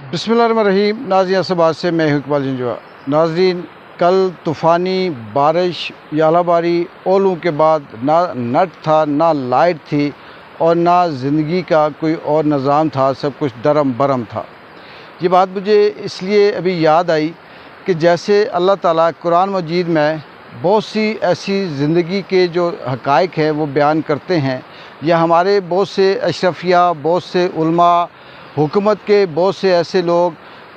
बिस्मिल्लाहिर्रहमानिर्रहीम। नाज़रीन असबाद से मैं इकबाल जंजुआ। नाज़रीन, कल तूफ़ानी बारिश, यालाबारी, ओलों के बाद ना नेट था, ना लाइट थी और ना ज़िंदगी का कोई और निज़ाम था। सब कुछ दरम बरम था। ये बात मुझे इसलिए अभी याद आई कि जैसे अल्लाह ताला कुरान मजीद में बहुत सी ऐसी ज़िंदगी के जो हक़ाइक़ हैं वो बयान करते हैं, या हमारे बहुत से अशरफिया, बहुत से उलमा, हुकूमत के बहुत से ऐसे लोग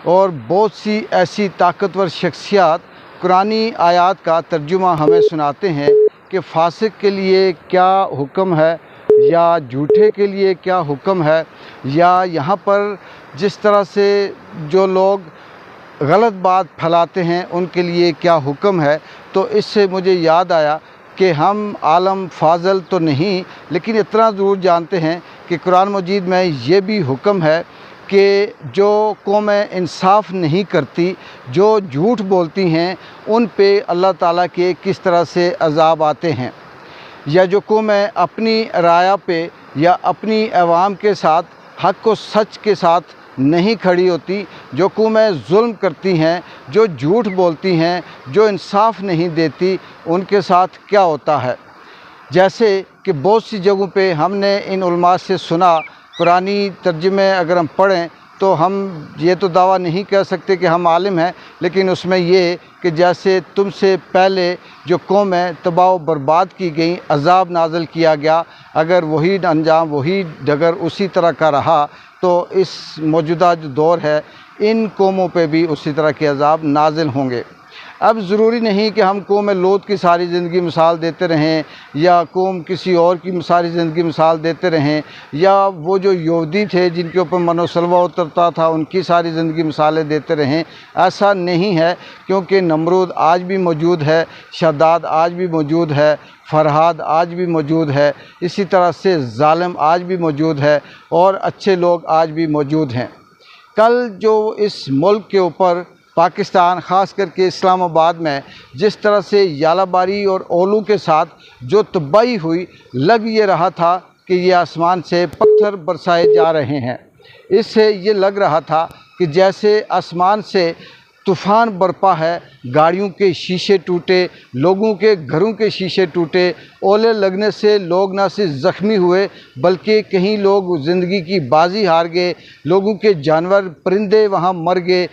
और बहुत सी ऐसी ताकतवर शख्सियात कुरानी आयात का तर्जुमा हमें सुनाते हैं कि फ़ासिक के लिए क्या हुक्म है या झूठे के लिए क्या हुक्म है, या यहाँ पर जिस तरह से जो लोग गलत बात फैलाते हैं उनके लिए क्या हुक्म है। तो इससे मुझे याद आया कि हम आलम फ़ाज़ल तो नहीं, लेकिन इतना ज़रूर जानते हैं कि कुरान मजीद में ये भी हुक्म है कि जो कौमें इंसाफ़ नहीं करती, जो झूठ बोलती हैं, उन पे अल्लाह ताला के किस तरह से अज़ाब आते हैं। या जो कौमें अपनी राया पे या अपनी अवाम के साथ हक़ व सच के साथ नहीं खड़ी होती, जो कौमें जुल्म करती हैं, जो झूठ बोलती हैं, जो इंसाफ़ नहीं देती, उनके साथ क्या होता है। जैसे कि बहुत सी जगहों पे हमने इन उलमा से सुना, कुरानी तर्जुमे अगर हम पढ़ें तो हम ये तो दावा नहीं कह सकते कि हम आलिम हैं, लेकिन उसमें ये कि जैसे तुमसे पहले जो कौमें तबाह व बर्बाद की गई, अज़ाब नाज़िल किया गया, अगर वही अंजाम वही अगर उसी तरह का रहा तो इस मौजूदा जो दौर है इन कौमों पे भी उसी तरह के अज़ाब नाज़िल होंगे। अब ज़रूरी नहीं कि हम कौम लूत की सारी ज़िंदगी मिसाल देते रहें, या कौम किसी और की सारी ज़िंदगी मिसाल देते रहें, या वो जो यहूदी थे जिनके ऊपर मनोसलवा उतरता था उनकी सारी ज़िंदगी मिसालें देते रहें। ऐसा नहीं है, क्योंकि नमरूद आज भी मौजूद है, शद्दाद आज भी मौजूद है, फरहाद आज भी मौजूद है, इसी तरह से ज़ालिम आज भी मौजूद है और अच्छे लोग आज भी मौजूद हैं। कल जो इस मुल्क के ऊपर पाकिस्तान, ख़ास करके इस्लामाबाद में जिस तरह से यालाबारी और ओलों के साथ जो तबाही हुई, लग ये रहा था कि ये आसमान से पत्थर बरसाए जा रहे हैं। इससे ये लग रहा था कि जैसे आसमान से तूफ़ान बरपा है, गाड़ियों के शीशे टूटे, लोगों के घरों के शीशे टूटे, ओले लगने से लोग ना सिर्फ ज़ख्मी हुए बल्कि कहीं लोग ज़िंदगी की बाजी हार गए, लोगों के जानवर परिंदे वहाँ मर गए,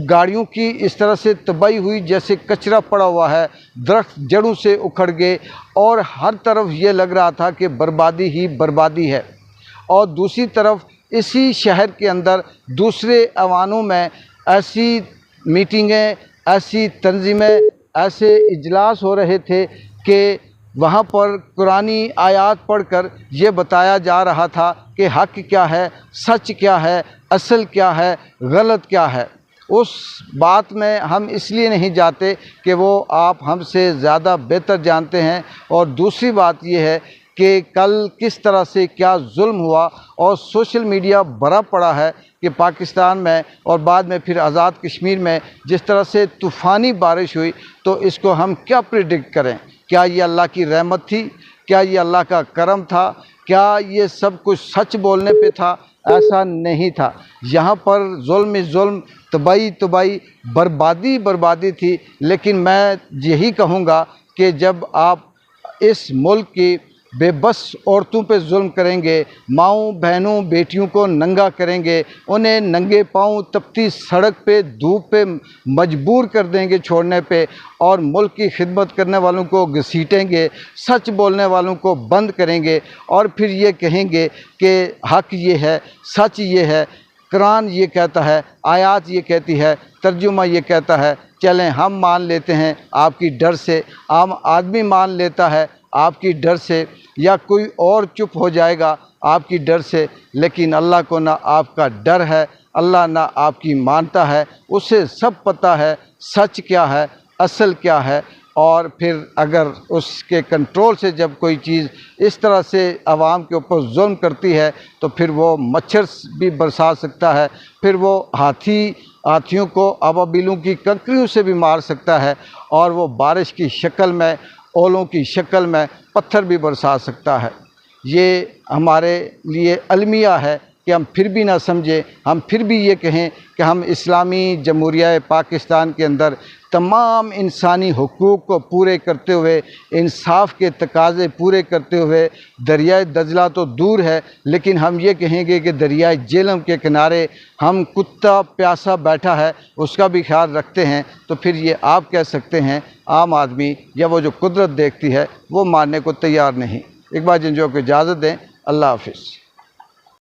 गाड़ियों की इस तरह से तबाही हुई जैसे कचरा पड़ा हुआ है, दरख्त जड़ों से उखड़ गए और हर तरफ ये लग रहा था कि बर्बादी ही बर्बादी है। और दूसरी तरफ इसी शहर के अंदर दूसरे ऐवानों में ऐसी मीटिंगें, ऐसी तंजीमें, ऐसे इजलास हो रहे थे कि वहाँ पर कुरानी आयात पढ़कर ये बताया जा रहा था कि हक़ क्या है, सच क्या है, असल क्या है, गलत क्या है। उस बात में हम इसलिए नहीं जाते कि वो आप हमसे ज़्यादा बेहतर जानते हैं, और दूसरी बात ये है कि कल किस तरह से क्या जुल्म हुआ और सोशल मीडिया भरा पड़ा है कि पाकिस्तान में और बाद में फिर आज़ाद कश्मीर में जिस तरह से तूफ़ानी बारिश हुई, तो इसको हम क्या प्रिडिक्ट करें। क्या ये अल्लाह की रहमत थी? क्या ये अल्लाह का करम था? क्या ये सब कुछ सच बोलने पे था? ऐसा नहीं था। यहाँ पर जुल्म ही जुल्म, तबाही तबाही, बर्बादी बर्बादी थी। लेकिन मैं यही कहूँगा कि जब आप इस मुल्क की बेबस औरतों पे जुल्म करेंगे, माँओं बहनों बेटियों को नंगा करेंगे, उन्हें नंगे पाँव तपती सड़क पे धूप पे मजबूर कर देंगे छोड़ने पे, और मुल्क की खिदमत करने वालों को घसीटेंगे, सच बोलने वालों को बंद करेंगे, और फिर ये कहेंगे कि हक़ ये है, सच ये है, कुरान ये कहता है, आयात ये कहती है, तर्जुमा ये कहता है, चलें हम मान लेते हैं आपकी डर से, आम आदमी मान लेता है आपकी डर से, या कोई और चुप हो जाएगा आपकी डर से। लेकिन अल्लाह को ना आपका डर है, अल्लाह ना आपकी मानता है, उसे सब पता है सच क्या है, असल क्या है। और फिर अगर उसके कंट्रोल से जब कोई चीज़ इस तरह से आवाम के ऊपर जुल्म करती है तो फिर वो मच्छर भी बरसा सकता है, फिर वो हाथियों को अबाबिलों की कंकरियों से भी मार सकता है, और वो बारिश की शक्ल में, ओलों की शक्ल में पत्थर भी बरसा सकता है। ये हमारे लिए अलमिया है कि हम फिर भी ना समझें, हम फिर भी ये कहें कि हम इस्लामी जमहूरिया पाकिस्तान के अंदर तमाम इंसानी हुकूक़ को पूरे करते हुए, इंसाफ के तकाज़े पूरे करते हुए, दरियाए दजला तो दूर है लेकिन हम ये कहेंगे कि दरियाए जेहलम के किनारे हम कुत्ता प्यासा बैठा है उसका भी ख्याल रखते हैं, तो फिर ये आप कह सकते हैं आम आदमी या वो जो कुदरत देखती है वो मानने को तैयार नहीं। इकबाल जंजो को इजाज़त दें। अल्लाह हाफ़िज़।